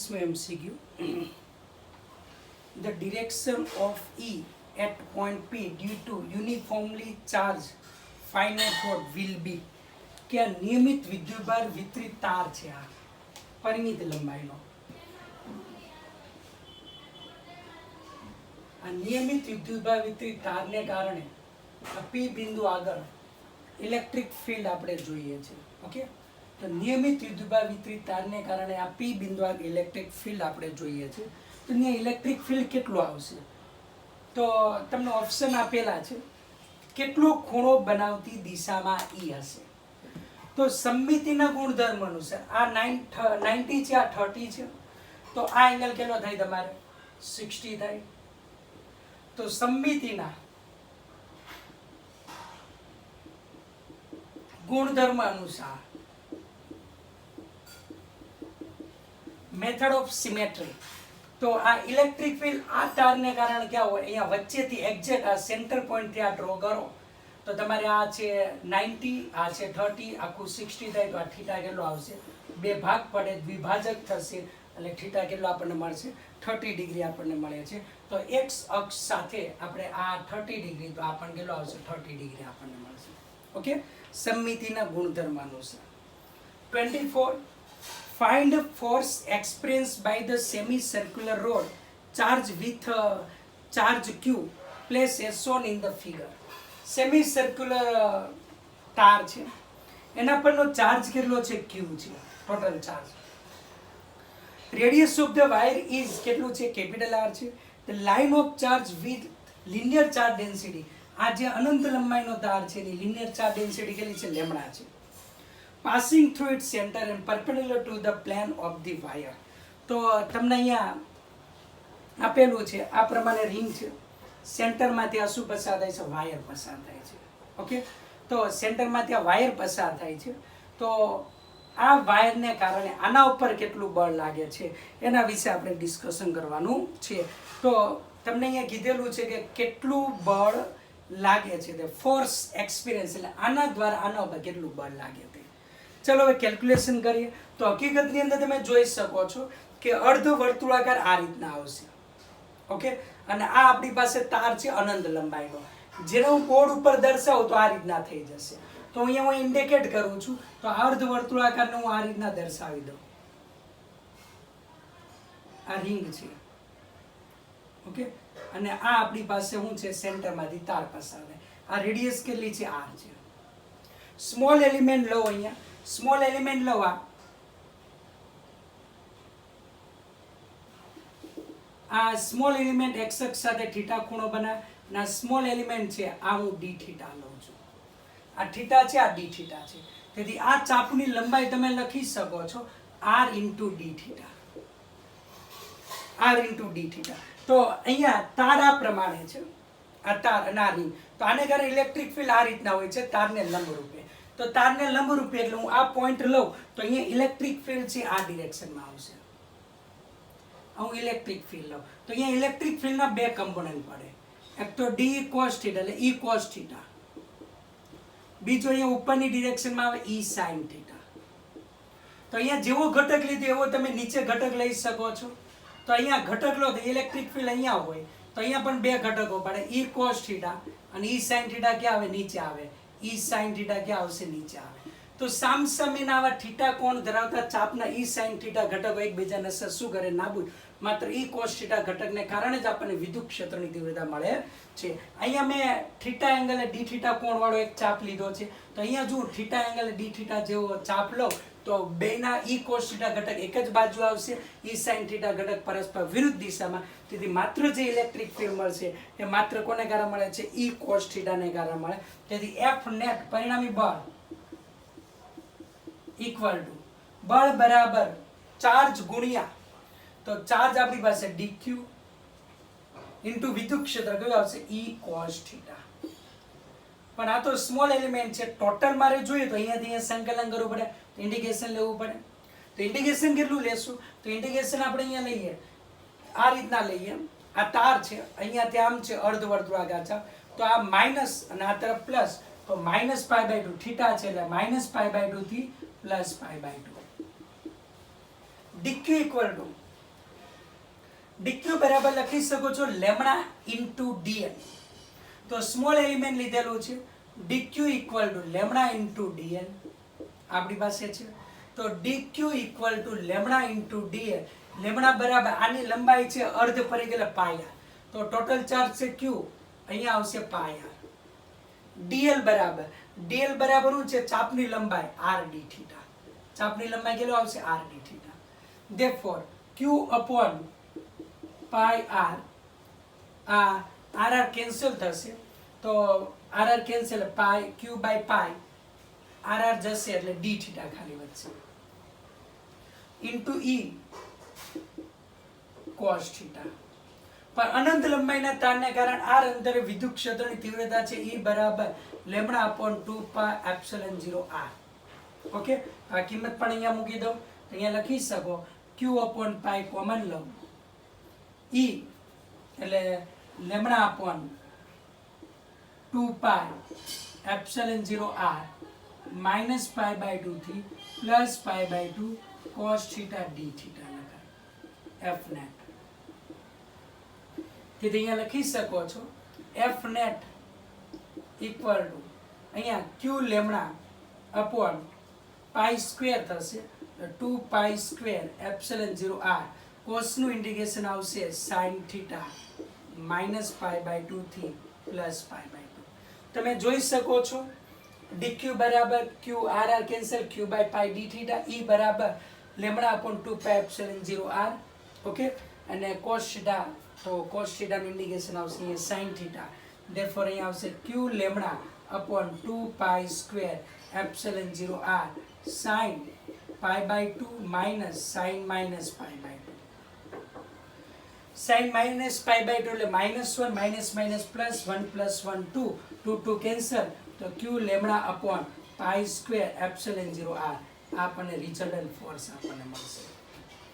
20 MCQ. The direction of E at point P due to uniformly charged finite rod will be કે આ નિયમિત વિદ્યુતભાર વિતરિત તાર છે, આ પરિમિત લંબાઈનો આ નિયમિત વિદ્યુતભાર વિતરિત તારને કારણે આ P બિંદુ આગળ ઇલેક્ટ્રિક ફિલ્ડ આપણે જોઈએ છે. ઓકે, તો નિયમિત વિદ્યુતભાર વિતરિત તારને કારણે આ P બિંદુ આગળ ઇલેક્ટ્રિક ફિલ્ડ આપણે જોઈએ છે. તો અહીંયા ઇલેક્ટ્રિક ફિલ્ડ કેટલું આવશે? તો તમને ઓપ્શન આપેલા છે, કેટલો ખૂણો બનાવતી દિશામાં E હશે. તો સમમિતિના ગુણધર્મ અનુસાર આ 90 છે, આ 30 છે, તો આ એંગલ કેટલો થાય તમારે 60 થાય. તો સમમિતિના ગુણધર્મ અનુસાર મેથડ ઓફ સિમેટ્રી, તો આ ઇલેક્ટ્રિક ફિલ્ડ આ તારને કારણે ક્યાં હોય, અહીંયા વચ્ચેથી એક્ઝેક્ટ આ સેન્ટર પોઈન્ટથી આ ડ્રો કરો તો તમારે આ છે 90, આ છે 30, આખું 60 થાય. તો આ થીટા કેટલો આવશે? બે ભાગ પડે, દ્વિભાજક થશે એટલે થીટા કેટલો આપણને મળશે? 30 ડિગ્રી આપણને મળે છે. તો એક્સ અક્ષ સાથે આપણે આ 30 ડિગ્રી, તો આપણને કેટલો આવશે? 30 ડિગ્રી આપણને મળશે. ઓકે, સમમિતિના ગુણધર્મ અનુસાર. 24, find force experienced by the semicircular rod charged with charge Q place as shown in the figure. સેમિસર્ક્યુલર તાર છે, એના પરનો ચાર્જ કેટલો છે? Q છે, total charge. Radius of the wire is કેટલું છે? કેપિટલ R છે. The line of charge with linear charge density, આ જે અનંત લંબાઈનો તાર છે એની લિનિયર ચાર્જ ડેન્સિટી કેટલી છે? લેમ્ડા છે. Passing through it centre and perpendicular to the plane of the wire. તો તમને અહીંયા આપેલું છે આ પ્રમાણે રિંગ છે, સેન્ટરમાંથી આ શું પસાર થાય છે? વાયર પસાર થાય છે. ઓકે, તો સેન્ટરમાંથી આ વાયર પસાર થાય છે. તો આ વાયરને કારણે આના ઉપર કેટલું બળ લાગે છે એના વિશે આપણે ડિસ્કશન કરવાનું છે. તો તમને અહીંયા કીધેલું છે કે કેટલું બળ લાગે છે, તે ફોર્સ એક્સપિરિયન્સ, એટલે આના દ્વારા આના ઉપર કેટલું બળ લાગે તે. ચલો હવે કેલ્ક્યુલેશન કરીએ. તો હકીકતની અંદર તમે જોઈ શકો છો કે અર્ધ વર્તુળાકાર આ રીતના આવશે. ઓકે, અને આ આપણી પાસે તાર છે અનંત લંબાઈનો, જેને હું કોડ ઉપર દર્શાવું તો આ રીતના થઈ જશે. તો અહીંયા હું ઇન્ડિકેટ કરું છું, તો અર્ધ વર્તુળાકારને હું આ રીતના દર્શાવી દઉં. આ રિંગ છે. ઓકે, અને આ આપણી પાસે શું છે? સેન્ટરમાંથી તાર પસાર થાય. આ રેડિયસ કેટલી છે? R છે. સ્મોલ એલિમેન્ટ લો, અહીંયા સ્મોલ એલિમેન્ટ લો, આ સ્મોલ એલિમેન્ટ એક્સ અક્ષ સાથે થીટા ખૂણો બનાવે, અને આ સ્મોલ એલિમેન્ટ છે આ હું ડી થીટા લઉં છું. આ થીટા છે, આ ડી થીટા છે. તેથી આ ચાપની લંબાઈ તમે લખી શકો છો R into D theta, R into D theta. તો અહીંયા તાર આ પ્રમાણે છે, આ તાર અને આ રિંગ. તો આને કારણે ઇલેક્ટ્રિક ફિલ્ડ આ રીતના હોય છે, તારને લંબરૂપે. તો તારને લંબરૂપે એટલે હું આ પોઈન્ટ લઉં તો અહીંયા ઇલેક્ટ્રિક ફિલ્ડ છે આ ડિરેક્શનમાં આવશે. હું ઇલેક્ટ્રિક ફિલ્ડ લઉં તો અહીંયા ઇલેક્ટ્રિક ફિલ્ડના બે કમ્પોનન્ટ પડે, એક તો ડી કોસ થીટા એટલે ઈ કોસ થીટા, બીજો અહીંયા ઉપરની ડિરેક્શનમાં આવે ઈ સાઇન થીટા. તો અહીંયા જેવો ઘટક લીધો એવો તમે નીચે ઘટક લઈ શકો છો. તો અહીંયા ઘટક લો તો ઇલેક્ટ્રિક ફિલ્ડ અહીંયા હોય, તો અહીંયા પણ બે ઘટકો પડે, ઈ કોસ થીટા અને ઈ સાઇન થીટા ક્યાં આવે? નીચે આવે. ઈ સાઇન થીટા ક્યાં આવશે? નીચે આવે. તો સામસામેના આવા થીટા કોણ ધરાવતા ચાપના ઈ સાઇન થીટા ઘટકો એકબીજાને શું કરે? નાબૂદ. માત્ર ઈ કોસ થીટા ઘટકને કારણે જ આપણને વિદ્યુત ક્ષેત્રની તીવ્રતા મળે છે. અહીંયા મેં થીટા એંગલે ડી થીટા કોણ વાળો એક ચાપ લીધો છે. તો અહીંયા જો થીટા એંગલે ડી થીટા જેવો ચાપ લો તો બેના ઈ કોસ થીટા ઘટક એક જ બાજુ આવશે, ઈ સાઇન થીટા ઘટક પરસ્પર વિરુદ્ધ દિશામાં. તેથી માત્ર જે ઇલેક્ટ્રિક ફિલ્ડ મળશે એ માત્ર કોને કારણે મળે છે? ઈ કોસ થીટાને કારણે મળે. તેથી એફ નેટ પરિણામી બળ ઇક્વલ ટુ બળ બરાબર ચાર્જ ગુણ્યા, તો ચાર્જ આપણી પાસે dq ઇન્ટુ વિદ્યુત ક્ષેત્ર કયું આવશે? ઈ કોસ થીટા. પણ આ તો સ્મોલ એલિમેન્ટ છે, ટોટલ મારે જોઈએ તો અહીંયાથી અહીંયા સંકલન કરવું પડે, તો ઇન્ટિગ્રેશન લેવું પડે. તો ઇન્ટિગ્રેશન કેટલું લેશું? તો ઇન્ટિગ્રેશન આપણે અહીંયા લઈએ, આ રીતના લઈએ. આ તાર છે, અહીંયાથી આમ છે અર્ધ વર્તુળાકાર છે, તો આ માઇનસ અને આ તરફ પ્લસ, તો -π/2 થીટા છે એટલે -π/2 થી +π/2. dq ઇક્વલ ટુ ડીક્યુ બરાબર લખી શકો છો લેમડા ઇન્ટુ ડીએલ. તો સ્મોલ એલિમેન્ટ લીધેલું છે, DQ equal to lambda into DL આપણી પાસે છે. તો DQ equal to lambda into DL. Lambda બરાબર આની લંબાઈ છે અર્ધ પરિઘ પાય આર. તો ટોટલ ચાર્જ છે ક્યુ, અહીંયા આવશે પાય આર. ડીએલ બરાબર શું છે? ચાપની લંબાઈ આર ડી થીટા. ચાપની લંબાઈ કેટલો આવશે? R d theta. Therefore q upon pi r, આ આર આર કેન્સલ થશે, તો r R cancel, pi q by pi r r જશે એટલે ડી થીટા ખાલી વધશે, ઇન્ટુ ઈ કોસ થીટા. પણ અનંત લંબાઈના તારને કારણે આર અંતરે વિદ્યુત ક્ષેત્રની તીવ્રતા છે ઈ બરાબર lambda upon 2 pi epsilon 0 R. Okay, આ કિંમત પણ અહીંયા મૂકી દઉં તો અહીંયા લખી શકો ક્યુ અપોન પાય કોમન લઉં, ઈ એટલે lambda upon 2 pi epsilon 0 r minus pi by 2 થી plus pi by 2 cos theta d theta લખાય એફ નેટ. તેથી અહીંયા લખી શકો છો એફ નેટ ઇક્વલ ટુ અહીંયા Q lambda upon pi square થશે 2 પાઈ સ્ક્વેર એપ્સિલોન 0 આર. કોસનું ઇન્ટિગ્રેશન આવશે sine theta minus pi by 2 થી પ્લસ પાઈ બાય 2. તમે જોઈ શકો છો ડીક્યુ બરાબર Q R R cancel, Q by pi D theta, E બરાબર lambda upon 2 pi epsilon 0 R. Okay, અને કોસ થીટા, તો કોસ થીટાનું ઇન્ટિગ્રેશન આવશે અહીંયા સાઇન થીટા. ધેરફોર અહીંયા આવશે Q lambda upon 2 pi square epsilon 0 R sine pi by 2 minus sine minus pi by 2. Sine minus pi by 2 એટલે -1 minus minus plus 1 plus 1 2 2 2 cancel, તો Q lambda upon pi square epsilon 0 R. આ આપણને resultant force આપણને મળશે.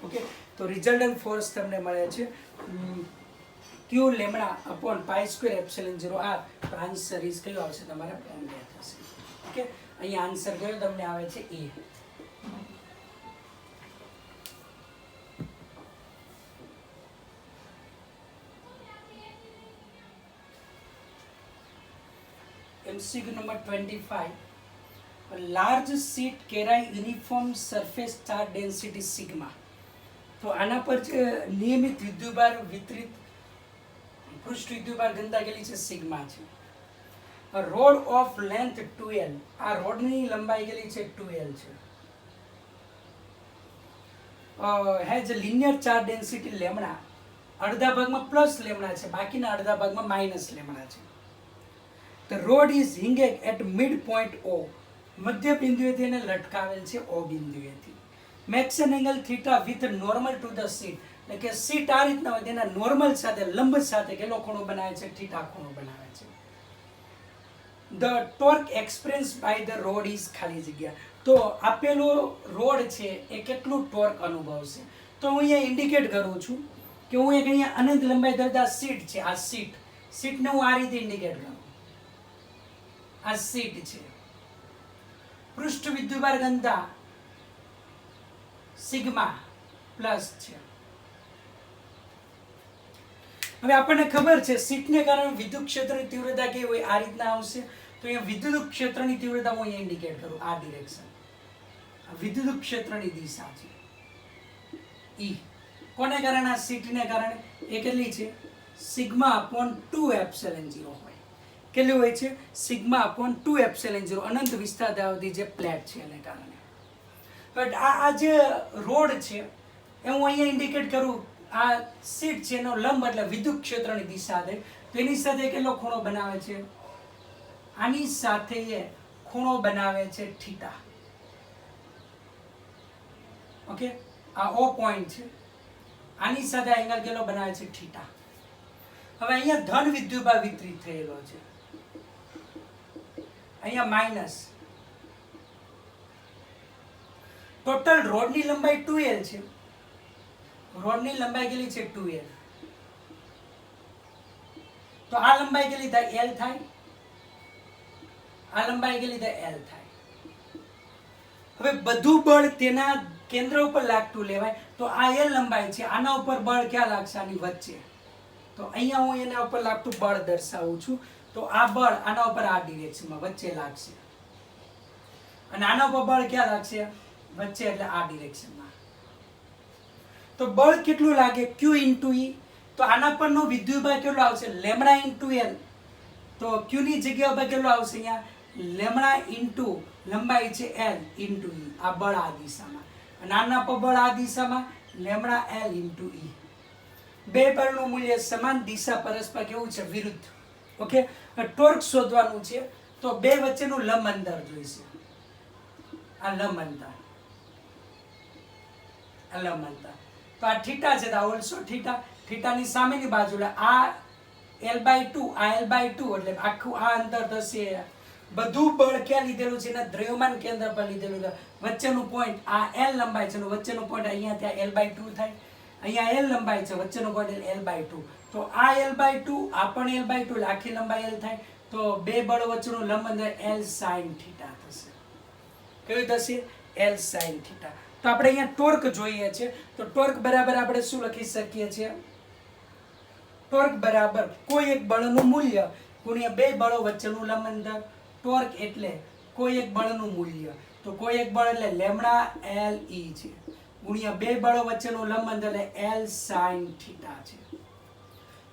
Okay, તો resultant force તમને મળે છે Q lambda upon pi square epsilon 0 R. તો આન્સર ઇઝ કયો આવશે તમારા ફોર્મ બે થશે. ઓકે, અહીંયા આન્સર કયો તમને આવે છે? એ. MCQ number 25. A large sheet carry uniform surface charge density sigma. તો આના પર નિયમિત વિદ્યુતભાર વિતરિત પૃષ્ઠ વિદ્યુતભાર ઘનતા કેટલી છે? સિગ્મા છે. Road of length 2L. આ રોડની લંબાઈ કેટલી છે? 2L છે. Has linear charge density lambda. અડધા ભાગમાં પ્લસ લેમ્બડા છે, બાકીના અડધા ભાગમાં માઇનસ લેમ્બડા છે. The road is hinged at midpoint O. મધ્ય બિંદુએથી એને લટકાવેલ છે O બિંદુએથી. Makes an angle theta with normal to the seat. એટલે કે સીટ આ રીતના હોય તેના નોર્મલ સાથે લંબ સાથે કેટલો ખૂણો બનાવે છે? થીટા ખૂણો બનાવે છે. The torque experienced by the rod is ખાલી જગ્યા. તો આપેલો રોડ છે એ કેટલું ટોર્ક અનુભવશે? તો હું અહીંયા ઇન્ડિકેટ કરું છું કે હું એક અહીંયા અનંત લંબાઈ ધરાવતા સીટ છે, આ સીટને હું આ રીતે ઇન્ડિકેટ કરું. આ સીટ છે, પૃષ્ઠ વિદ્યુતભાર ઘનતા સિગ્મા પ્લસ છે. હવે આપણને ખબર છે સીટને કારણે વિદ્યુત ક્ષેત્રની તીવ્રતા કેવી હોય? આ રીતના આવશે. તો અહીંયા વિદ્યુત ક્ષેત્રની તીવ્રતા હું અહીંયા ઇન્ડિકેટ કરું, આ ડિરેક્શન. વિદ્યુત ક્ષેત્રની દિશા છે ઈ. કોને કારણે? આ સીટને કારણે. એ કેટલી છે? સિગ્મા અપોન 2 એપ્સિલોન 0 હોય. કેટલું હોય છે? સિગ્મા અપોન 2 એપ્સિલોન 0 અનંત વિસ્તાર ધરાવતી જે પ્લેટ છે એને કારણે. બટ આ જે રોડ છે એ હું અહીંયા ઇન્ડિકેટ કરું, આ સીટ છે એનો લંબ એટલે વિદ્યુત ક્ષેત્રની દિશા થાય. તો એની સાથે કેટલો ખૂણો બનાવે છે? આની સાથે એ ખૂણો બનાવે છે થીટા. ઓકે, આ O પોઈન્ટ છે, આની સાથે એંગલ કેટલો બનાવે છે? થીટા. હવે અહીંયા ધન વિદ્યુતભાર વિતરિત થયેલો છે, અહીંયા માઇનસ. ટોટલ રોડની લંબાઈ 2L છે. રોડની લંબાઈ કેટલી છે? 2L. તો આ લંબાઈ કેટલી થાય? L થાય. આ લંબાઈ કેટલી થાય? L થાય. હવે બધું બળ તેના કેન્દ્ર ઉપર લાગતું લેવાય તો આ L લંબાઈ છે, આના ઉપર બળ ક્યાં લાગશે? આની વચ્ચે. તો અહીંયા હું એના ઉપર લાગતું બળ દર્શાવું છું. તો આ બળ આના ઉપર આ ડિરેક્શનમાં વચ્ચે લાગશે અને આના ઉપર બળ ક્યાં લાગશે? વચ્ચે, એટલે આ ડિરેક્શનમાં. તો બળ કેટલું લાગે? Q * E. તો આના પરનો વિદ્યુતભાર કેટલો આવશે? Lambda * L. તો Q ની જગ્યા ઉપર કેટલો આવશે? અહીંયા લેમ્ડા * લંબાઈ છે L * E. આ બળ આ દિશામાં અને આના પર બળ આ દિશામાં લેમ્ડા L * E. બે બળનું મૂલ્ય સમાન, દિશા પરસ્પર કેવું છે? વિરુદ્ધ. ઓકે, ટોર્ક શોધવાનું છે તો બે વચ્ચેનું લંબ અંતર જોઈશે. આ લંબ અંતર, આ લંબ અંતર. તો આ થીટા છે, તો ઓલસો થીટા. થીટાની સામેની બાજુ આ L/2, આ L/2 એટલે આખું આ અંતર થશે. બધું બળ ક્યાં લીધેલું છે? એના દ્રવ્યમાન કેન્દ્ર પર લીધેલું છે. વચ્ચેનું પોઈન્ટ આ L લંબાઈ છે, વચ્ચેનું પોઈન્ટ અહીંયા ત્યાં L/2 થાય. અહીંયા L લંબાઈ છે, વચ્ચેનો પોઈન્ટ L/2. તો આ L/2, આ પણ L/2, એટલે આખી લંબાઈ L થાય. તો બે બળો વચ્ચેનું લંબ અંતર L sin થીટા થશે. કયું થશે? L sin theta. તો આપણે અહીંયા ટોર્ક જોઈએ છે. તો ટોર્ક બરાબર આપણે શું લખી શકીએ છીએ? ટોર્ક બરાબર કોઈ એક બળનું મૂલ્ય ગુણ્યા બે બળો વચ્ચેનું લંબ અંતર. ટોર્ક એટલે કોઈ એક બળનું મૂલ્ય, તો કોઈ એક બળ એટલે લેમ્ડા L E છે, ગુણ્યા બે બળો વચ્ચેનું લંબ અંતર એટલે L sin થીટા છે.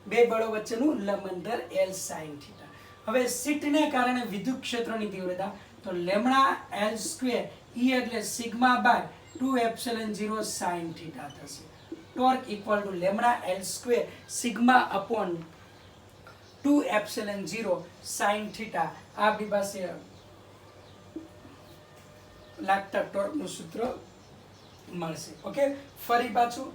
બે બળો વચ્ચેનું લંબ અંતર L sin થીટા. હવે શીટને કારણે વિદ્યુત ક્ષેત્રની તીવ્રતા તો લેમ્ડા L² E એટલે સિગ્મા બાય 2ε0 sin થીટા થશે. Torque equal to lambda L² sigma upon 2ε0 sin theta. આ આપણી પાસે લાગતા ટોર્કનું સૂત્ર મળશે. ઓકે, ફરી પાછું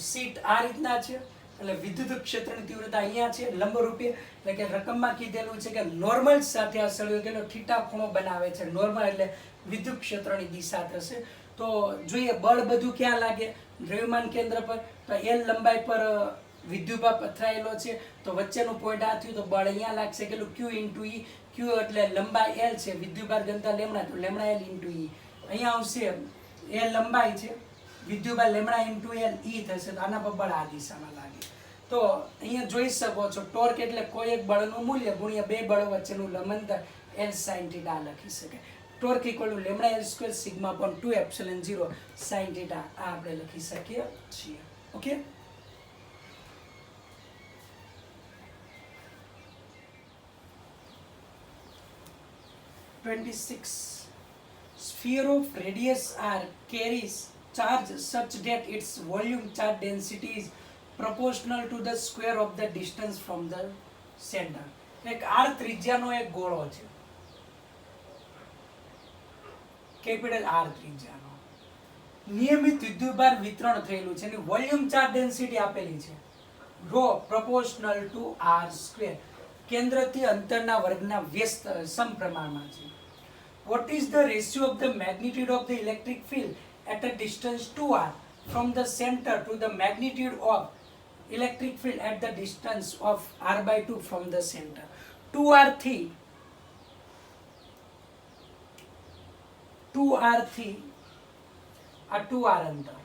શીટ આ રીતના છે. એટલે વિદ્યુત ક્ષેત્રની તીવ્રતા અહીંયા છે લંબરૂપે, એટલે કે રકમમાં કીધેલું છે કે નોર્મલ સાથે આ સળિયો કેટલો થીટા ખૂણો બનાવે છે. નોર્મલ એટલે વિદ્યુત ક્ષેત્રની દિશા થશે. તો જોઈએ બળ બધું ક્યાં લાગે? દ્રવ્યમાન કેન્દ્ર પર. તો L લંબાઈ પર વિદ્યુતભાર પથરાયેલો છે, તો વચ્ચેનું પોઈન્ટ આ થયું, તો બળ અહીંયા લાગશે કેટલું? Q * E. Q એટલે લંબાઈ L છે, વિદ્યુતભાર ઘનતા લેમ્ડા, તો લેમ્ડા L * E. અહીંયા આવશે L લંબાઈ છે, વિદ્યુતભાર લેમ્ડા * L E થશે, તો આના પર બળ આ દિશામાં લાગે. તો અહીંયા જોઈ શકો છો ટોર્ક એટલે કોઈ એક બળનું મૂલ્ય ગુણ્યા બે બળો વચ્ચેનું લંબ અંતર L sin થીટા લખી શકાય. Torque equal to lambda L² sigma upon 2ε0 sin theta. આ આપણે લખી શકીએ છીએ. Okay, sphere of radius r carries charge such that its volume charge density is proportional to the square of the distance from the center. એક r ત્રિજ્યાનો એક ગોળો છે, capital R ત્રિજ્યાનો. નિયમિત વિદ્યુતભાર વિતરણ થયેલું છે, એની વોલ્યુમ ચાર્જ ડેન્સિટી આપેલી છે ρ proportional to r². કેન્દ્રથી અંતરના વર્ગના વ્યસ્ત સમપ્રમાણમાં છે. What is the ratio of the magnitude of the electric field at a distance 2r from the center to the magnitude of electric field at the distance of r/2 from the center? 2r થી આ 2r અંતર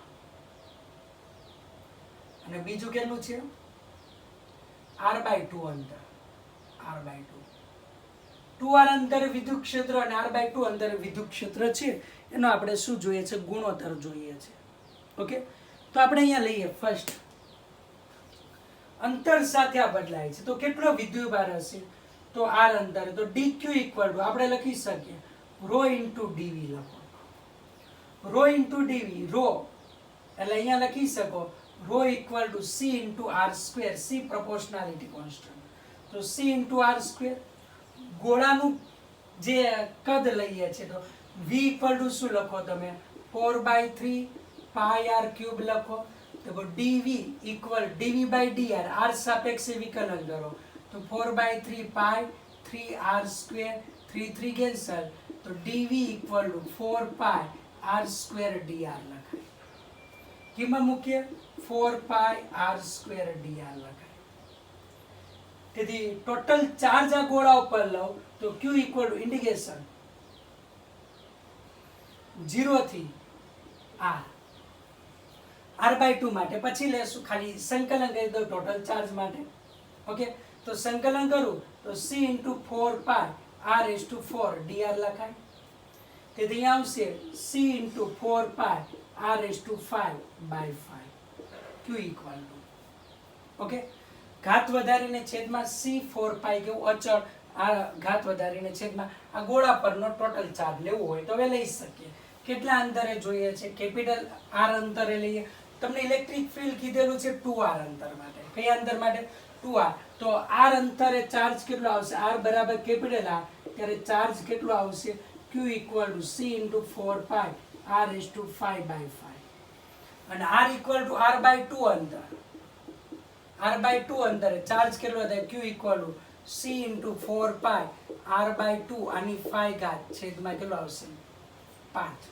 અને બીજું કેટલું છે? r/2 અંતર. r/2 2r અંતર વિદ્યુત ક્ષેત્ર અને r/2 અંતર વિદ્યુત ક્ષેત્ર છે. એનો આપણે શું જોઈએ છે? ગુણોત્તર જોઈએ છે. ઓકે, તો આપણે અહીંયા લઈએ ફર્સ્ટ અંતર સાથે આ બદલાય છે, તો કેટલો વિદ્યુતભાર હશે? તો r અંતર, તો dq ઇક્વલ ટુ આપણે લખી શકીએ ρ * dv. લખો ρ * dv. ρ એટલે અહીંયા લખી શકો ρ equal to c * r². c proportionality constant, તો c * r². ગોળાનું જે કદ લઈએ છે તો v ઇક્વલ ટુ શું લખો તમે? 4/3 πr³ લખો. તો dv ઇક્વલ dv/dr, r સાપેક્ષે વિકલન કરો તો 4/3 π 3r², 3 કેન્સલ, તો dv equal to 4 π r² dr લખાય. કિંમત મૂકીએ 4 π r² dr લખાય. તેથી ટોટલ ચાર્જ આ ગોળા ઉપર લો તો q ઇક્વલ ટુ ઇન્ડિકેશન 0 થી r/2 માટે પછી લેશું ખાલી સંકલન કરી દો ટોટલ ચાર્જ માટે. ઓકે, તો સંકલન કરું તો c × 4 pi r⁴ dr લખાય. તેથી અહીંયા આવશે c × 4 pi r⁵/5 q = okay, ઘાત વધારીને છેદમાં c4 pi કેવું અચળ આ ઘાત વધારીને છેદમાં આ ગોળા પરનો ટોટલ ચાર્જ લેવો હોય તો હવે લઈ શકીએ. કેટલા અંતરે જોઈએ છે? કેપિટલ r અંતરે લઈએ. તમને ઇલેક્ટ્રિક ફિલ્ડ કીધેલું છે 2r અંતર માટે. કયા અંતર માટે? 2r. તો r અંતરે ચાર્જ કેટલો આવશે? r બરાબર કેપિટલ R, ત્યારે ચાર્જ કેટલો આવશે? q = c × 4 pi r⁵/5 અને r = r/2 અંતર. r/2 અંતરે ચાર્જ કેટલો થાય? q = c × 4 pi r/2 આની 5 ઘાત છેદમાં કેટલો આવશે? 5.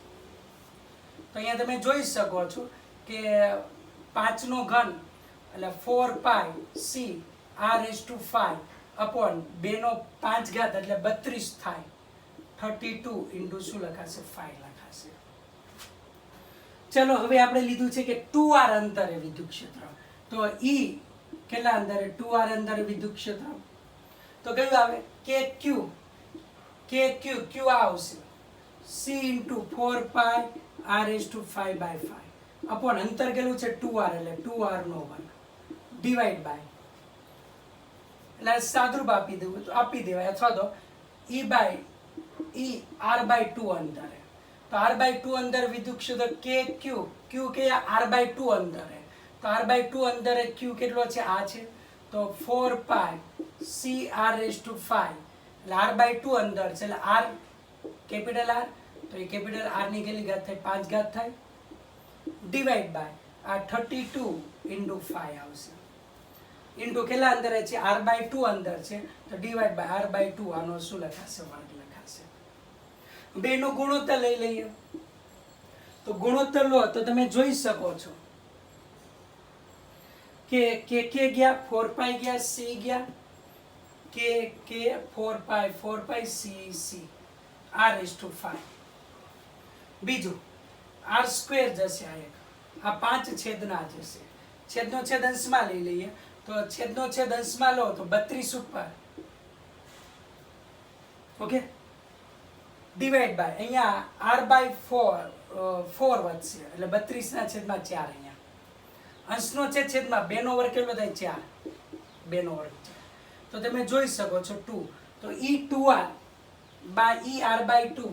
તો અહીંયા તમે જોઈ શકો છો કે 5 નો ઘન એટલે 4 pi c r⁵5 upon 2 નો 5 ઘાત એટલે 32 થાય. 32 * શું લખાશે? 5 લખાશે. ચલો હવે આપણે લીધું છે કે 2r અંતરે વિદ્યુત ક્ષેત્ર. તો E કેટલા અંતરે? 2r અંતરે વિદ્યુત ક્ષેત્ર. તો કયું આવે? kq. q આવશે c × 4 pi r⁵5/5 અપોન અંતર કેટલું છે? 2r એટલે 2r નો વર્ગ ડિવાઈડ બાય એટલે સાદરૂપ આપી દેવાય અથવા તો e r/2 અંતરે. તો r/2 અંતરે વિદ્યુત ક્ષેત્ર kq. q કે r/2 અંતરે. તો r/2 અંતરે q કેટલો છે? આ છે. તો 4 pi c r⁵5 એટલે r/2 અંતર છે એટલે r કેપિટલ R. તો એ કેપિટલ R ની કેટલી ઘાત થાય? 5 ઘાત થાય ડિવાઈડ બાય આ 32 × 5 આવશે. ઇન્ટુ કેટલા અંતરે છે? r/2 અંતર છે તો ડિવાઈડ બાય r/2 આનો શું લખાશે? વર્ગ લખાશે. બેનો ગુણોત્તર લઈ લઈએ. તો ગુણોત્તર લો તો તમે જોઈ શકો છો કે k ગયા, 4 pi ગયા, c ગયા, k 4 pi c r⁵5. બીજું r² જશે આ એક. આ 5 છેદના જશે. છેદનો છેદ અંશમાં લઈ લઈએ. તો છેદનો છેદ અંશમાં લો તો 32 ઉપર. ઓકે, ડિવાઈડ બાય અહીંયા r/4 વધશે એટલે 32/4 અહીંયા. અંશનો છેદ છેદમાં 2 નો વર્ગ કેટલો થાય? 4. 2 નો વર્ગ 4. તો તમે જોઈ શકો છો 2. તો e2r by er/2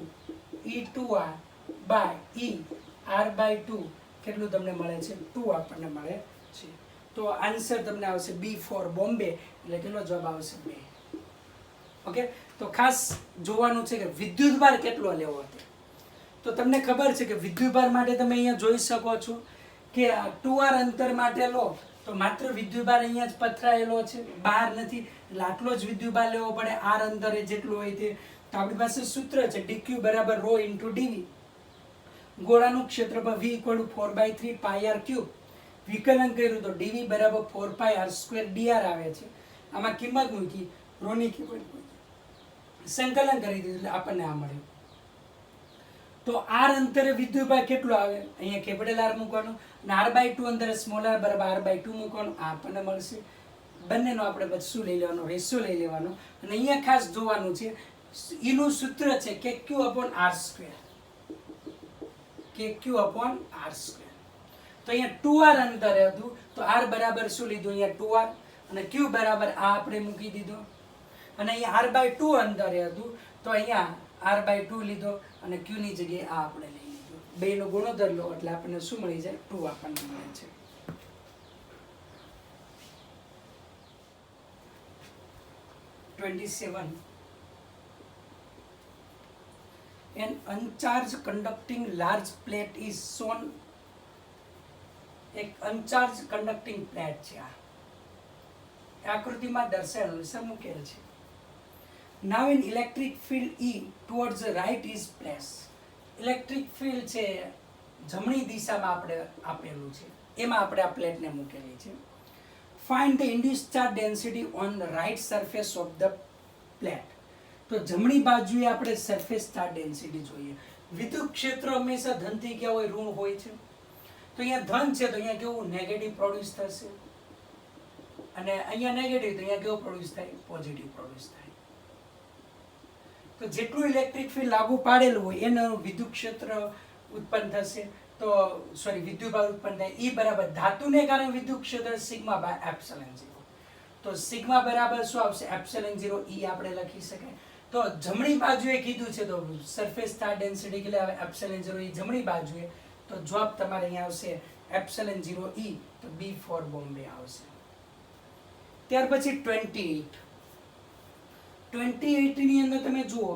e2r by er/2 કેટલું તમને મળે છે? 2 આપણને મળે છે. તો આન્સર તમને આવશે B4 બોમ્બે એટલે કેટલો જવાબ આવશે? 2. ઓકે, તો ખાસ જોવાનું છે કે વિદ્યુતભાર કેટલો લેવો હતો. તો તમને ખબર છે કે વિદ્યુતભાર માટે તમે અહીંયા જોઈ શકો છો કે 2r અંતર માટે લો તો માત્ર વિદ્યુતભાર અહીંયા જ પથરાયેલો છે, બહાર નથી. એટલે આટલો જ વિદ્યુતભાર લેવો પડે r અંતરે જેટલું હોય તે. તો આપણી પાસે સૂત્ર છે dq = ρ × dv. ગોળાનું ક્ષેત્રફળ v = 4/3 pi r3. વિકલન કર્યું તો dv = 4 pi r² dr આવે છે. આમાં કિંમત મૂકી, ρ ની કિંમત મૂકી, સંકલન કરી દીધું એટલે આપણને આ મળ્યું. તો r અંતરે વિદ્યુતભાર કેટલો આવે? અહીંયા કેપિટલ R મૂકવાનો અને r/2 અંતરે સ્મોલ r = r/2 મૂકવાનો. આ આપણને મળશે. બંનેનો આપણે પછી શું લઈ લેવાનો? રેશિયો લઈ લેવાનો. અને અહીંયા ખાસ જોવાનું છે એનું સૂત્ર છે કે q/r². કે q/r². તો અહીંયા 2r અંતરે હતું તો r બરાબર શું લીધું? અહીંયા 2r અને q બરાબર આ આપણે મૂકી દીધો. અને અહીંયા r/2 અંતરે હતું તો અહીંયા r/2 લીધો અને q ની જગ્યાએ આ આપણે લઈ લીધું. બેનો ગુણોત્તર લો એટલે આપણને શું મળી જાય? 2 આપણને મળે છે. An uncharged conducting large plate is shown. એક અનચાર્જ કન્ડક્ટિંગ પ્લેટ છે. આ આકૃતિમાં દર્શાવેલું છે, મૂકેલ છે. Now an electric field E towards the right is placed. Electric field છે જમણી દિશામાં આપણે આપેલું છે, એમાં આપણે આ પ્લેટને મૂકેલી છે. Find the induced charge density on the right surface of the plate. તો જમણી બાજુએ આપણે સરફેસ ચાર્જ ડેન્સિટી જોઈએ. વિદ્યુત ક્ષેત્ર હંમેશા ધનથી ક્યાં હોય, ઋણ હોય છે. તો અહીંયા ધન છે તો અહીંયા કેવું નેગેટિવ પ્રોડ્યુસ થશે, અને અહીંયા નેગેટિવ તો અહીંયા કેવું પ્રોડ્યુસ થાય, પોઝિટિવ પ્રોડ્યુસ થાય. તો જેટલું ઇલેક્ટ્રિક ફિલ્ડ લાગુ પાડેલું હોય એનું વિદ્યુત ક્ષેત્ર ઉત્પન્ન થશે. તો સોરી વિદ્યુતભાર ઉત્પન્ન થાય. ઈ બરાબર ધાતુને કારણે વિદ્યુત ક્ષેત્ર સિગ્મા બાય એપ્સિલોન 0. તો સિગ્મા બરાબર શું આવશે, એપ્સિલોન 0 ઈ આપણે લખી શકાય. તો જમણી બાજુએ કીધું છે તો સરફેસ ચાર્જ ડેન્સિટી કેટલી આવે, એપ્સિલોન 0 ઈ જમણી બાજુએ. તો જવાબ તમારે અહીંયા આવશે એપ્સિલોન 0 ઈ, તો બી ફોર બોમ્બે આવશે. ત્યાર પછી 28. 28 ની અંદર તમે જુઓ,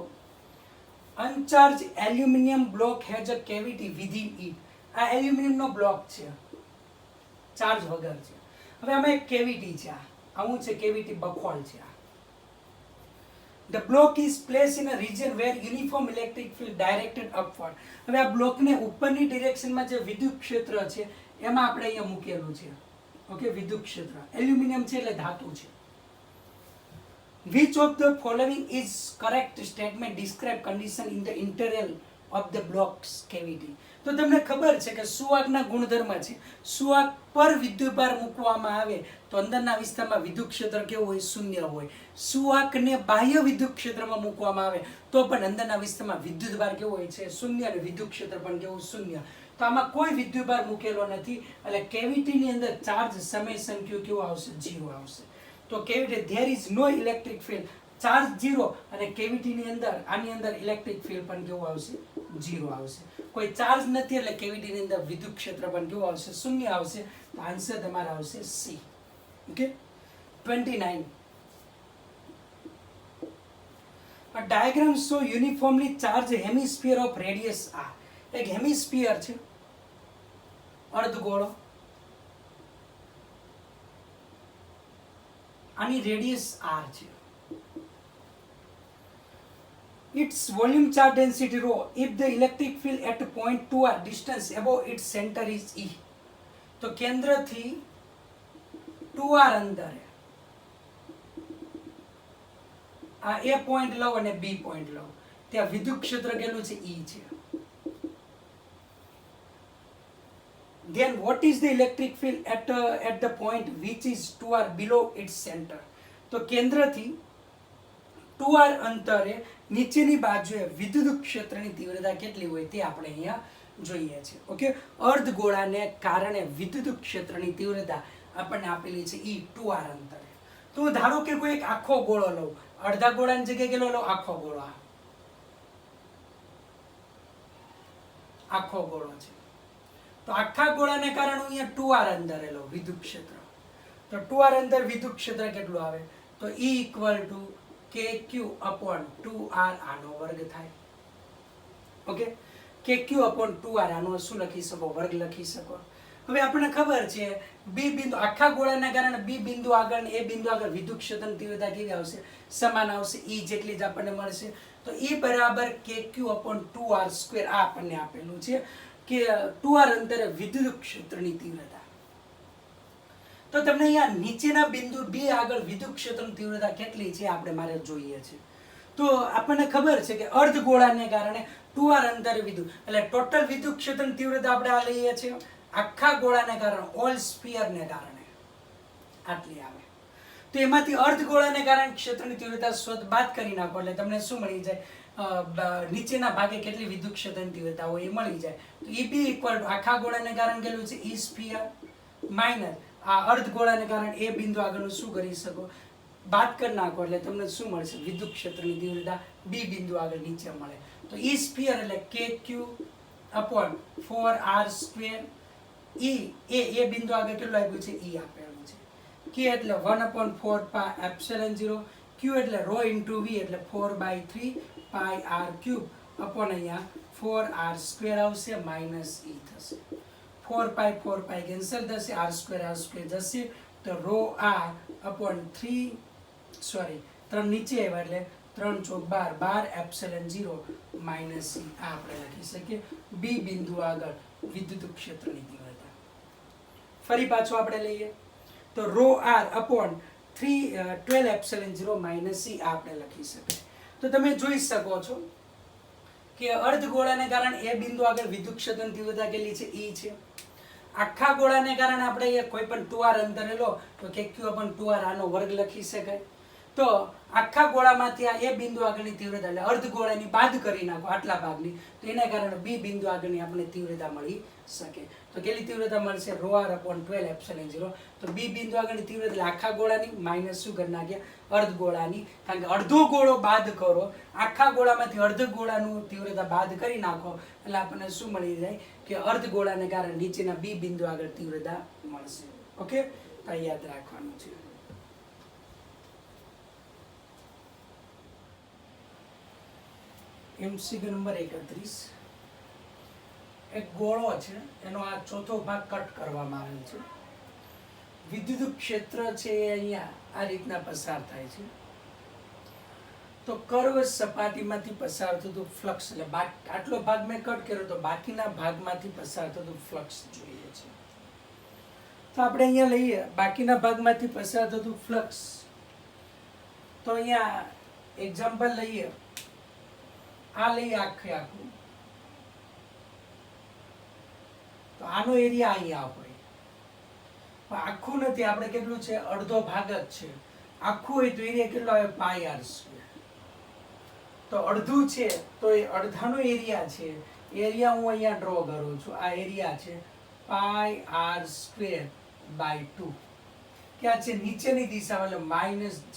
uncharge aluminium block has a cavity within it. આ એલ્યુમિનિયમનો બ્લોક છે, ચાર્જ વગર છે. હવે આમાં એક કેવિટી છે, આવું છે કેવિટી, બખોલ છે. The block is placed in a region where uniform electric field directed upward. હવે આ બ્લોકને ઉપરની ડિરેક્શનમાં જે વિદ્યુત ક્ષેત્ર છે એમાં આપણે અહીંયા મૂકેલું છે. ઓકે, વિદ્યુત ક્ષેત્ર એલ્યુમિનિયમ છે એટલે ધાતુ છે. Which of the following is correct statement describe condition in the interior of the block's cavity? તો તમને ખબર છે કે સુવાહકના ગુણધર્મ છે, સુવાહક પર વિદ્યુતભાર મૂકવામાં આવે તો અંદરના વિસ્તારમાં વિદ્યુત ક્ષેત્ર કેવું હોય, શૂન્ય હોય. સુવાહકને બાહ્ય વિદ્યુત ક્ષેત્રમાં મૂકવામાં આવે તો પણ અંદરના વિસ્તારમાં વિદ્યુતભાર કેવો હોય છે, શૂન્ય, અને વિદ્યુત ક્ષેત્ર પણ કેવું, શૂન્ય. તો આમાં કોઈ વિદ્યુતભાર મૂકેલો નથી એટલે કેવિટીની અંદર ચાર્જ સમેશન ક્યુ કેવું આવશે, 0 આવશે. તો cavity there is no electric field, charge 0, અને કેવિટીની અંદર આની અંદર ઇલેક્ટ્રિક ફિલ્ડ પણ કેવું આવશે, 0 આવશે. કોઈ ચાર્જ નથી એટલે કેવિટીની અંદર વિદ્યુત ક્ષેત્ર પણ કેવું આવશે, શૂન્ય આવશે. તો આન્સર તમારો આવશે C. Okay. 29. A diagram show uniformly charged hemisphere of radius r. એક હેમિસ્ફિયર છે, અર્ધગોળો, આની રેડિયસ r છે. Its volume charge density rho if the electric field at point 2r distance above its center is E. તો કેન્દ્રથી 2r અંતરે આ A point લઉં અને B પોઈન્ટ લઉં, ત્યાં વિદ્યુત ક્ષેત્ર કેટલું છે, E છે. Then what is the electric field at the point which is 2r below its center? તો કેન્દ્રથી 2r અંતરે નીચેની બાજુએ વિદ્યુત ક્ષેત્રની તીવ્રતા કેટલી હોય તે આપણે અહીંયા જોઈએ છે. ઓકે, અર્ધગોળાને કારણે વિદ્યુત ક્ષેત્રની તીવ્રતા આપણને આપેલી છે E 2r અંતરે. તો ધારો કે કોઈ એક આખો ગોળો લઉં, અડધા ગોળાની જગ્યાએ કેટલો લઉં, આખો ગોળો, આખો ગોળો છે. તો આખા ગોળાને કારણે હું અહીંયા 2r અંતરે લઉં વિદ્યુત ક્ષેત્ર. તો 2r અંદર વિદ્યુત ક્ષેત્ર કેટલું આવે, તો E = KQ upon 2r આનો વર્ગ થાય. ઓકે, KQ upon 2r આનો શું લખી શકો, વર્ગ લખી શકો. હવે આપણને ખબર છે B બિંદુ, આખા ગોળાના કારણે B બિંદુ આગળ ને A બિંદુ આગળ વિદ્યુત ક્ષેત્રની તીવ્રતા કેવી આવશે, સમાન આવશે, E જેટલી જ આપણને મળશે. તો E બરાબર KQ upon 2r² આ આપણને આપેલું છે કે 2r અંતરે વિદ્યુત ક્ષેત્રની તીવ્રતા. તો તમને અહીંયા નીચેના બિંદુ B આગળ વિદ્યુત ક્ષેત્રની તીવ્રતા કેટલી છે આપણે મારે જોઈએ છે. તો આપણને ખબર છે કે અર્ધગોળાને કારણે 2r અંતરે વિદ્યુત, એટલે ટોટલ વિદ્યુત ક્ષેત્રની તીવ્રતા આપણે આ લઈએ છીએ. આખા ગોળાને કારણે, ઓલ સ્ફિયરને કારણે આટલી આવે. તો એમાંથી અર્ધગોળાને કારણે ક્ષેત્રની તીવ્રતા શોધ બાદ કરી નાખો એટલે તમને શું મળી જાય, નીચેના ભાગે કેટલી વિદ્યુત ક્ષેત્રની તીવ્રતા હોય એ મળી જાય. તો EB = આખા ગોળાને કારણે કેટલું છે, E સ્ફિયર માઇનસ આ અર્ધગોળાને કારણે A બિંદુ આગળનું શું કરી શકો, બાદ કરી નાખો એટલે તમને શું મળશે, વિદ્યુત ક્ષેત્રની તીવ્રતા B બિંદુ આગળ નીચે મળે. તો E સ્ફિયર એટલે KQ upon 4r². એ બિંદુ આગળ કેટલું આપ્યું છે, E આપેલું છે. K એટલે 1/4πε0, Q એટલે ρ × V એટલે 4/3πr³ upon અહીંયા 4r² આવશે, માઇનસ E થશે. 4π કેન્સલ થશે, r² જશે. તો ρr upon 3 નીચે આવ્યા એટલે 3 × 4 12 માઇનસ E આ આપણે લખી શકીએ. B બિંદુ આગળ વિદ્યુત ક્ષેત્રની તીવ્રતા. ફરી પાછું આપણે લઈએ તો ρr upon 12 માઇનસ E આપણે લખી શકીએ. તો તમે જોઈ શકો છો કે અર્ધગોળાને કારણે એ બિંદુ આગળ વિદ્યુત ક્ષેત્રની તીવ્રતા કેટલી છે? E છે. આખા ગોળાને કારણે આપણે કોઈ પણ 2r અંતરે લો તો KQ/2r આનો વર્ગ લખી શકાય. તો આખા ગોળામાંથી આ એ બિંદુ આગળની તીવ્રતા એટલે અર્ધગોળાની બાદ કરી નાખો આટલા ભાગની, તો એના કારણે બી બિંદુ આગળની આપણે તીવ્રતા મળી શકે. તો કેટલી તીવ્રતા મળશે? ρr/12ε0. તો બી બિંદુ આગળની તીવ્રતા એટલે આખા ગોળાની માઇનસ શું કરી નાખ્યા? અર્ધગોળાની. કારણ કે અડધો ગોળો બાદ કરો, આખા ગોળામાંથી અર્ધ ગોળાનું તીવ્રતા બાદ કરી નાખો એટલે આપણને શું મળી જાય કે અર્ધગોળાને કારણે નીચેના બી બિંદુ આગળ તીવ્રતા મળશે. ઓકે, તો યાદ રાખવાનું છે. MCQ number 31. એક ગોળો છે, એનો આ ચોથો ભાગ કટ કરવામાં આવેલ છે. વિદ્યુત ક્ષેત્ર છે એ અહીંયા આ રીતના પસાર થાય છે. તો કર્વ સપાટીમાંથી પસાર થતું ફ્લક્સ એટલે આટલો ભાગ મેં કટ કર્યો તો બાકીના ભાગમાંથી પસાર થતું ફ્લક્સ જોઈએ છે. તો આપણે અહીંયા લઈએ બાકીના ભાગમાંથી પસાર થતું ફ્લક્સ. તો અહીંયા એક્ઝામ્પલ લઈએ, આ લઈએ આખું. તો આનો એરિયા અહીંયા હોય, પણ આખું નથી, આપણે કેટલું છે? અડધો ભાગ જ છે. આખું હોય તો એરિયા કેટલો આવે? πr². તો અડધું છે તો એ અડધાનો એરિયા છે, એરિયા હું અહીંયા ડ્રો કરું છું. આ એરિયા છે πr²/2. ક્યાં છે? નીચેની દિશામાં, એટલે -j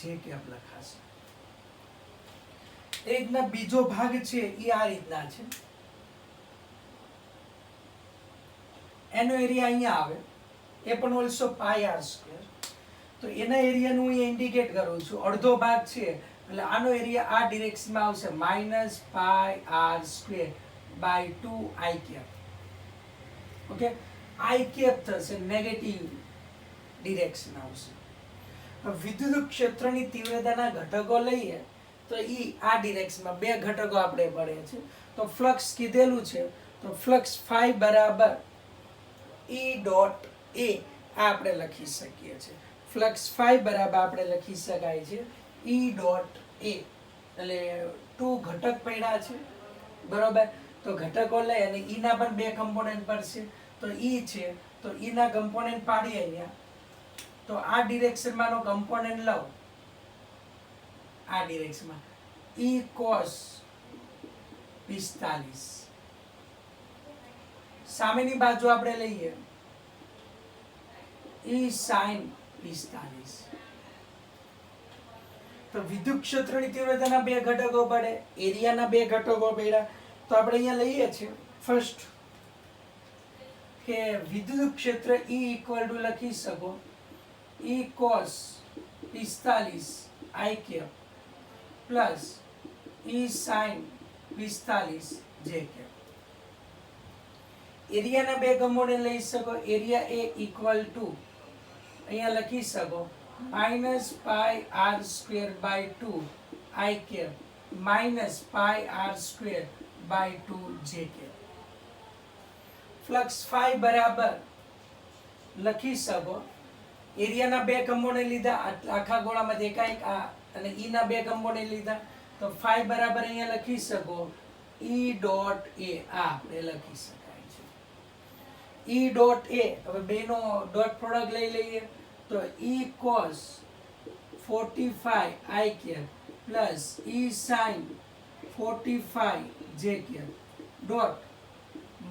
લખાશે. એ રીતના બીજો ભાગ છે એ આ રીતના છે, એનો એરિયા અહીંયા આવે, એ પણ ઓલસો πr². તો એના એરિયાનું હું ઇન્ડિકેટ કરું છું. અડધો ભાગ છે એટલે આનો એરિયા આ ડિરેક્શનમાં આવશે -πr²/2i². ઓકે, i થશે, નેગેટિવ ડિરેક્શન આવશે. વિદ્યુત ક્ષેત્રની તીવ્રતાના ઘટકો લઈએ તો આ ડિરેક્શનમાં બે ઘટકો આપણે પડે છે. તો ફ્લક્સ કીધેલું છે, તો ફ્લક્સ phi બરાબર E.A આપણે લખી શકીએ છીએ. ફ્લક્સ phi બરાબર આપણે લખી શકાય છે E.A. એટલે 2 ઘટક પડ્યા છે, બરોબર. તો ઘટકો લઈ અને ના પણ બે કમ્પોનન્ટ પડશે. તો છે તો ના કમ્પોનન્ટ પાડીએ અહીંયા. તો આ ડિરેક્શનમાંનો કમ્પોનન્ટ લઉં, આ ડિરેક્શનમાં cos 45. સામેની બાજુ આપણે લઈએ sin 45. તો વિદ્યુત ક્ષેત્રની તીવ્રતાના બે ઘટકો પડે, એરિયાના બે ઘટકો પડ્યા. તો આપણે અહીંયા લઈએ છીએ ફર્સ્ટ કે વિદ્યુત ક્ષેત્ર E લખી શકો cos 45i² plus sin 45j². એરિયાના બે કમ્પોનન્ટ લઈ શકો. એરિયા એ ઇક્વલ ટુ અહીંયા લખી શકો -πr²/2i² -πr²/2j². ફ્લક્સ phi બરાબર લખી શકો, એરિયાના બે કમ્પોનન્ટ લીધા, આખા ગોળામાંથી એકાએક આ, અને ના બે કમ્પોનન્ટ લીધા. તો phi બરાબર અહીંયા લખી શકો E.A. આ આપણે લખી શકાય છે E.A. હવે બેનો ડોટ પ્રોડક્ટ લઈ લઈએ તો cos 45i² plus sin 45j² dot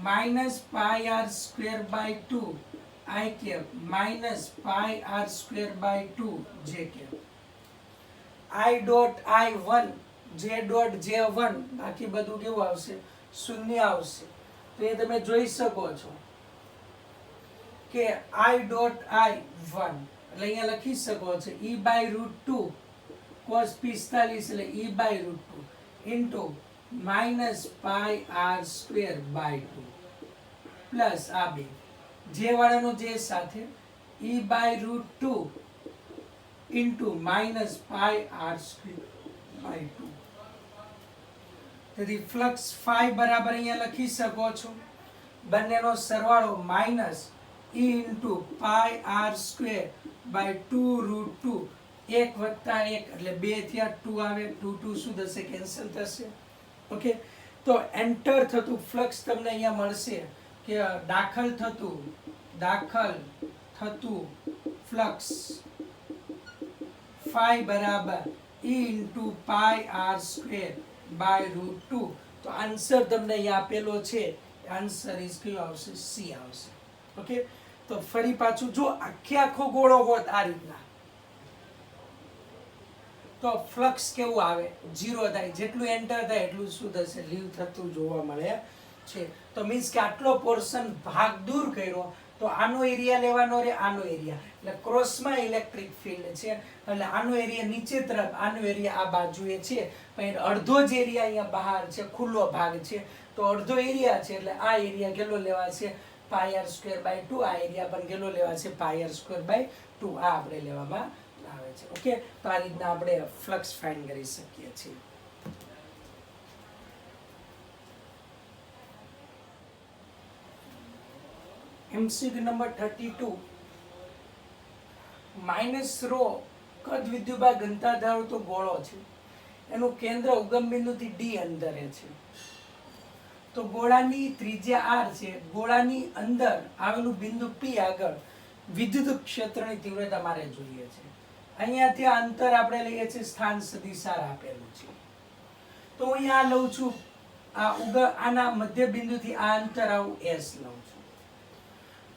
-πr²/2i² -πr²/2j². I.I1 J.J1 બાકી બધું કેવું આવશે? શૂન્ય આવશે. તો એ તમે જોઈ શકો છો કે I.I1 એટલે અહીંયા લખી શકો છો E/√2 cos 45 એટલે E/√2 ઇન્ટુ -πr²/2 પ્લસ આ બે જે વાળાનો જે સાથે E/√2 ઇન્ટુ -πr²/2. તેથી ફ્લક્સ phi બરાબર અહીંયા લખી શકો છો બંનેનો સરવાળો માઇનસ E ઇન્ટુ πr²/2√2 1 + 1 એટલે 2 થયા 2 આવે 2 2 શું થશે? કેન્સલ થશે. ઓકે, તો એન્ટર થતું ફ્લક્સ તમને અહીંયા મળશે કે દાખલ થતું ફ્લક્સ phi બરાબર E into pi r square by root 2. તો આન્સર તમને અહીંયા આપેલો છે, આન્સર ઇઝ કયો આવશે? સી આવશે. ઓકે, તો ફરી પાછું જો આખો ગોળો હોત આ રીતના તો ફ્લક્સ કેવું આવે? 0 થાય. જેટલું એન્ટર થાય એટલું શું થશે? લીવ થતું જોવા મળે છે. તો મીન્સ કે આટલો પોર્શન ભાગ દૂર કર્યો તો આનો એરિયા લેવાનો રે, આનો એરિયા, એટલે ક્રોસમાં ઇલેક્ટ્રિક ફિલ્ડ છે, એટલે આનો એરિયા નીચે તરફ, આનો એરિયા આ બાજુએ છે, પણ અડધો જ એરિયા અહીંયા બહાર છે, ખુલ્લો ભાગ છે, તો અડધો એરિયા છે એટલે આ એરિયા કેટલો લેવાશે? પાઈ આર સ્ક્વેર બાય 2. આ એરિયા પણ કેટલો લેવાશે? પાઈ આર સ્ક્વેર બાય 2. આ આપણે લેવામાં આવે છે. ઓકે, તો આ રીતના આપણે ફ્લક્સ ફાઇન્ડ કરી શકીએ છીએ. MCQ number 32. માઇનસ રો કદ વિદ્યુતભાર ઘનતા ધરાવતો ગોળો છે, એનું કેન્દ્ર ઉગમ બિંદુથી ડી અંતરે છે. તો ગોળાની ત્રિજ્યા r છે, ગોળાની અંદર આવેલું બિંદુ P આગળ વિદ્યુત ક્ષેત્રની તીવ્રતા મારે જોઈએ છે. અહીંયાથી આ અંતર આપણે લઈએ છીએ, સ્થાન સદિશ r આપેલું છે. તો અહીંયા લઉં છું આના મધ્ય બિંદુથી આ અંતર આવું s લઉં છું.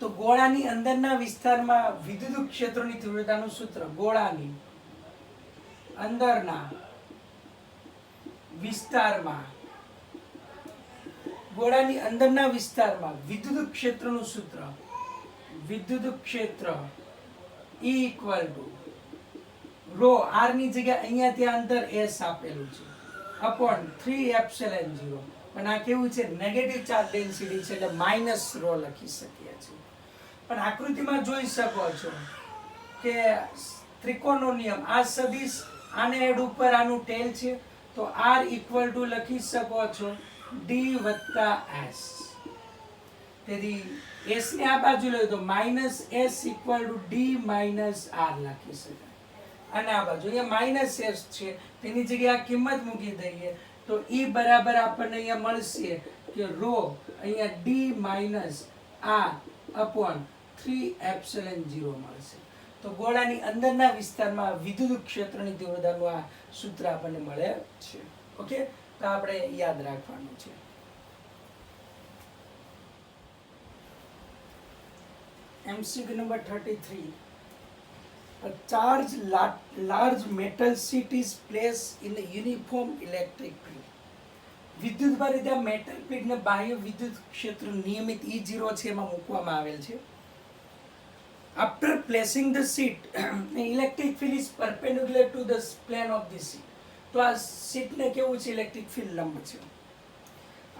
તો ગોળાની અંદરના વિસ્તારમાં વિદ્યુત ક્ષેત્રની તીવ્રતાનું સૂત્ર, ગોળાની અંદરના વિસ્તારમાં વિદ્યુત ક્ષેત્રનું સૂત્ર, વિદ્યુત ક્ષેત્ર E equal to rho, r ની જગ્યાએ અહીંયાથી અંતર s આપેલું છે, અપોન 3 એપ્સિલોન 0. પણ આ કેવું છે? નેગેટિવ ચાર્જ ડેન્સિટી છે એટલે માઇનસ રો લખી શકીએ છીએ. પણ આકૃતિમાં જોઈ શકો છો કે ત્રિકોણનો નિયમ, આ સદિશ આને હેડ ઉપર આનું ટેલ છે, તો r ઇક્વલ ટુ લખી શકો છો d વત્તા s. તેથી s ને આ બાજુ લો તો minus s equal to d minus r લખી શકાય. અને આ બાજુ અહીંયા માઇનસ s છે, તેની જગ્યાએ આ કિંમત મૂકી દઈએ તો E બરાબર આપણને અહીંયા મળશે કે રો અહીંયા d minus r upon 3 epsilon 0 મળશે. તો ગોળાની અંદરના વિસ્તારમાં વિદ્યુત ક્ષેત્રની તીવ્રતાનું આ સૂત્ર આપણને મળે છે. ઓકે, તો આપણે યાદ રાખવાનું છે. MCQ number 33. A large metal sheet is placed in a uniform electric field. વિદ્યુત ભારે ત્યાં મેટલ પ્લેટને બાહ્ય વિદ્યુત ક્ષેત્ર નિયમિત E0 છે એમાં મૂકવામાં આવેલ છે. After placing the sheet, the electric field is perpendicular to the plane of the sheet. તો આ શીટને કેવું છે? ઇલેક્ટ્રિક ફિલ્ડ લંબ છે.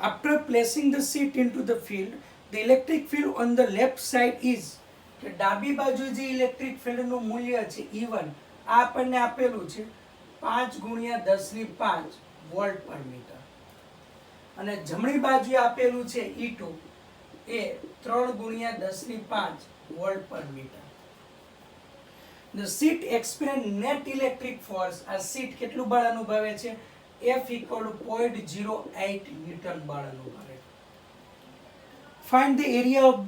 After placing the sheet into the field, the electric field on the left side is, કે ડાબી બાજુ જે ઇલેક્ટ્રિક ફિલ્ડનું મૂલ્ય છે E1, આ આપણને આપેલું છે 5 ગુણ્યા 10⁵ વોલ્ટ પર મીટર, અને જમણી બાજુએ આપેલું છે E2 એ 3 ગુણ્યા 10⁵ વોલ્ટ પર metre. The sheet experience net electric force. આ શીટ કેટલું બળ અનુભવે છે? F equal to 0.08 ન્યૂટન બળ અનુભવે. Find the area of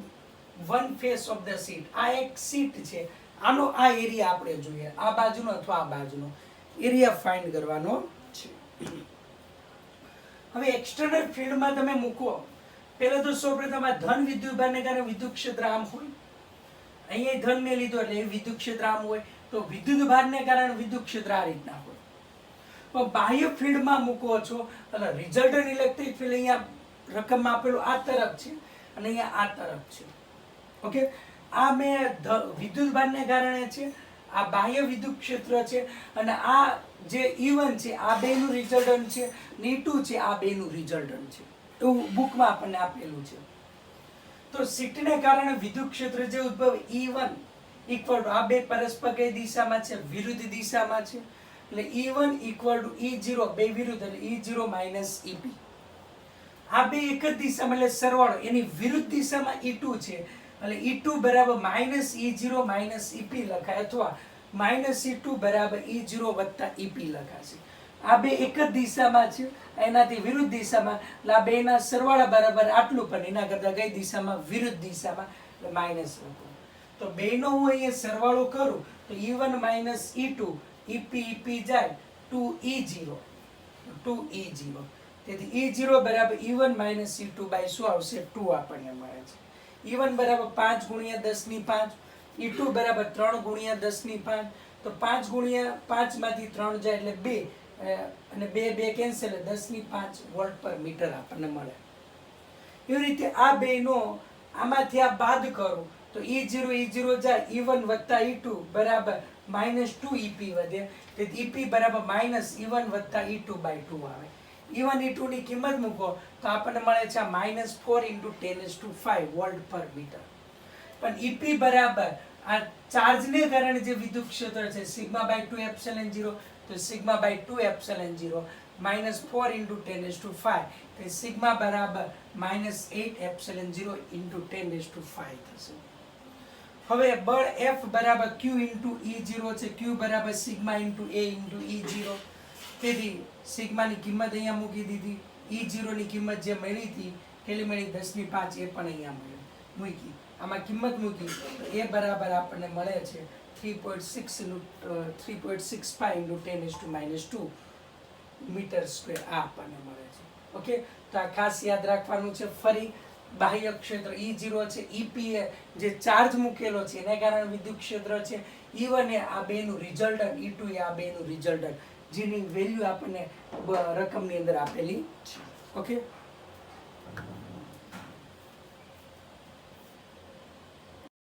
one face of the sheet. આ એક શીટ છે, આનો આ એરિયા આપણે જોઈએ, આ બાજુનો અથવા આ બાજુનો એરિયા ફાઇન્ડ કરવાનો છે. હવે એક્સટર્નલ ફિલ્ડમાં તમે મૂકો, પહેલા તો સૌપ્રથમ આ ધન વિદ્યુતભારને કારણે વિદ્યુત ક્ષેત્ર આમ હોય, અહીંયા ધન મેં લીધો એટલે વિદ્યુત ક્ષેત્ર આમ હોય, તો વિદ્યુત ભારને કારણે વિદ્યુત ક્ષેત્ર આ રીતના હોય. પણ બાહ્ય ફિલ્ડમાં મૂકો છો એટલે રિઝલ્ટન્ટ ઇલેક્ટ્રિક ફિલ્ડ અહીંયા રકમ આપેલું આ તરફ છે અને અહીંયા આ તરફ છે. ઓકે, આ મેં વિદ્યુત ભારને કારણે છે, આ બાહ્ય વિદ્યુત ક્ષેત્ર છે, અને આ જે E1 છે આ બેનું રિઝલ્ટન્ટ છે, E2 છે આ બેનું રિઝલ્ટન્ટ છે, એવું બુકમાં આપણને આપેલું છે. તો શીટને કારણે વિદ્યુત ક્ષેત્ર જે ઉદ્ભવ E1 ઇક્વલ ટુ આ બે પરસ્પર કઈ દિશામાં છે? વિરુદ્ધ દિશામાં છે, એટલે E1 ઇક્વલ ટુ E0, બે વિરુદ્ધ એટલે E0 માઇનસ EP. આ બે એક જ દિશામાં એટલે સરવાળો, એની વિરુદ્ધ દિશામાં E2 છે એટલે E2 બરાબર માઇનસ E0 માઇનસ EP લખાય, અથવા માઇનસ E2 બરાબર E0 વત્તા EP લખાશે. આ બે એક જ દિશામાં છે, એનાથી વિરુદ્ધ દિશામાં, એટલે આ બેના સરવાળા બરાબર આટલું, પણ એના કરતાં કઈ દિશામાં? વિરુદ્ધ દિશામાં, એટલે માઇનસ લખો. તો બેનો હું અહીંયા સરવાળો કરું તો E1 માઇનસ E2, EP જાય 2E0, 2E0. તેથી E0 બરાબર E1 માઇનસ E2 બાય શું આવશે? 2 આપણને મળે છે. E1 બરાબર 5 ગુણ્યા 10 ની 5, E2 બરાબર 3 ગુણ્યા 10 ની 5. તો 5 ગુણ્યા 5 માંથી 3 જાય એટલે 2, અને 2 કેન્સલ, 10 ની 5 વોલ્ટ પર મીટર આપણને મળે. એવી રીતે આ બેનો આમાંથી આ બાદ કરો તો E0 જાય, E1 વત્તા E2 બરાબર -2 EP વધે, તેથી EP બરાબર -E1 વત્તા E2 બાય 2 આવે. E1 E2 ની કિંમત મૂકો તો આપણને મળે છે -4 × 10⁵ વોલ્ટ પર મીટર. પણ EP બરાબર આ ચાર્જને કારણે જે વિદ્યુત ક્ષેત્ર છે સિગ્મા બાય 2 એપ્સિલોન 0, તો સિગ્મા બાય 2 એપ્સિલોન 0 -4 × 10⁵, તો સિગ્મા બરાબર -8 એપ્સિલોન 0 × 10⁵ થશે. હવે બળ F બરાબર Q × E0 છે, Q બરાબર સિગ્મા × A × E0. તેથી સિગ્માની કિંમત અહીંયા મૂકી દીધી, E0 ની કિંમત જે મળી હતી કેટલી મળી? 10 ની 5, એ પણ અહીંયા મૂકી. આમાં કિંમત મૂકી તો એ બરાબર આપણને મળે છે 3.65 × 10⁻² મીટર સ્ક્વેર, આ આપણને મળે છે. ઓકે, તો આ ખાસ યાદ રાખવાનું છે. ફરી બાહ્ય ક્ષેત્ર E0 છે, EP એ જે ચાર્જ મૂકેલો છે એને કારણે વિદ્યુત ક્ષેત્ર છે, E1 એ આ બેનું રિઝલ્ટન્ટ, E2 એ આ બેનું રિઝલ્ટન્ટ, જેની વેલ્યુ આપણને રકમની અંદર આપેલી છે. ઓકે.